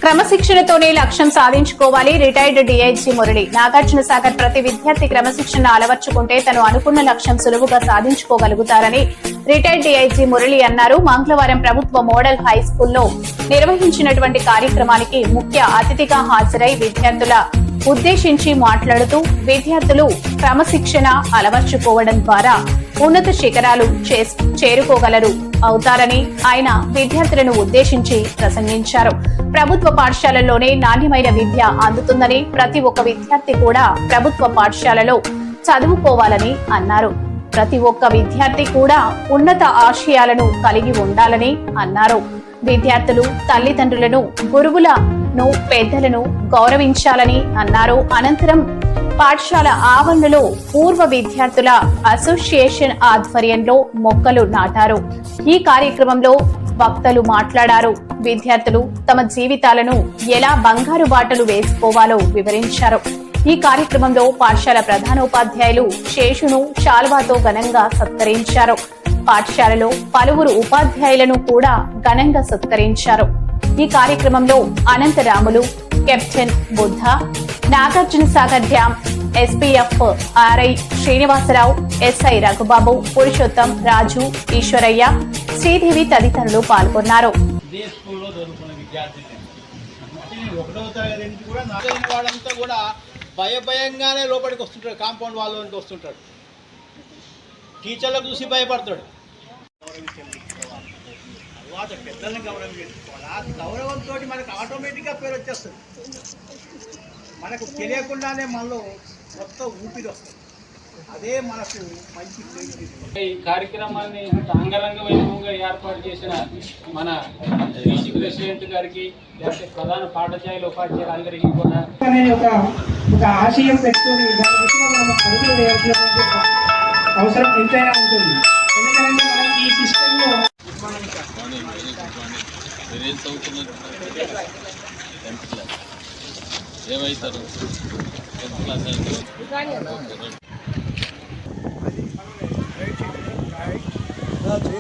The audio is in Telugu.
క్రమశిక్షణతోనే లక్ష్యం సాధించుకోవాలి. Retired DIG Murali. నాగార్జున సాగర్ ప్రతి విద్యార్థి క్రమశిక్షణ అలవర్చుకుంటే తను అనుకున్న లక్ష్యం సులువుగా సాధించుకోగలుగుతారని రిటైర్డ్ డీఐజీ మురళి అన్నారు. మంగళవారం ప్రభుత్వ మోడల్ హై స్కూల్లో నిర్వహించినటువంటి కార్యక్రమానికి ముఖ్య అతిథిగా హాజరై విద్యార్థుల ఉద్దేశించి మాట్లాడుతూ విద్యార్థులు క్రమశిక్షణ అలవర్చుకోవడం ద్వారా ఉన్నత శిఖరాలు చేరుకోగలరు అవుతారని ఆయన విద్యార్థులను ఉద్దేశించి ప్రసంగించారు. ప్రభుత్వ పాఠశాలల్లోనే నాణ్యమైన విద్య అందుతుందని, ప్రతి ఒక్క విద్యార్థి కూడా ప్రభుత్వ పాఠశాలలో చదువుకోవాలని అన్నారు. ప్రతి ఒక్క విద్యార్థి కూడా ఉన్నత ఆశయాలను కలిగి ఉండాలని అన్నారు. విద్యార్థులు తల్లిదండ్రులను, గురువులను, పెద్దలను గౌరవించాలని అన్నారు. అనంతరం పాఠశాల ఆవరణలో పూర్వ విద్యార్థుల అసోసియేషన్ ఆధ్వర్యంలో మొక్కలు నాటారు. ఈ కార్యక్రమంలో వక్తలు మాట్లాడారు. విద్యార్థులు తమ జీవితాలను ఎలా బంగారు బాటలు వేసుకోవాలో వివరించారు. ఈ కార్యక్రమంలో పాఠశాల ప్రధానోపాధ్యాయులు శేషును శాల్వాతో ఘనంగా సత్కరించారు. పాఠశాలలో పలువురు ఉపాధ్యాయులను కూడా ఘనంగా సత్కరించారు. ఈ కార్యక్రమంలో Anantharamulu, captain Buddha, Nagarjuna Sagar dam SPF RI Srinivasarao, SI Raghubabu, Purushottam, Raju, Eshwaraiah, Sridevi తదితరులు పాల్గొన్నారు. భయంగానే లోపలికి వస్తుంటాడు, కాంపౌండ్ వాళ్ళకి వస్తుంటాడు, టీచర్లకు చూసి భయపడతాడు. తర్వాత పెద్దల్ని గౌరవం చేసుకోవాలి. ఆ గౌరవంతో మనకు ఆటోమేటిక్గా పేరు వచ్చేస్తుంది. మనకు తెలియకుండానే మనలో మొత్తం ఊపిరి వస్తుంది. అదే మనకు మంచి పేరు. ఈ కార్యక్రమాన్ని అంగరంగ వైభవంగా ఏర్పాటు చేసిన మన డీసీ ప్రెసిడెంట్ గారికి, లేకపోతే ప్రధాన పాఠశాల ఉపాధ్యాయులందరికీ కూడా ఒక ఆశయం పెట్టుకుని దాని దిశగా మనం అడుగులు వేయాల్సినటువంటి అవసరం ఎంతైనా ఉంటుంది. ఎందుకంటే మనం ఈ సిస్టంలో ఏమవుతారు అది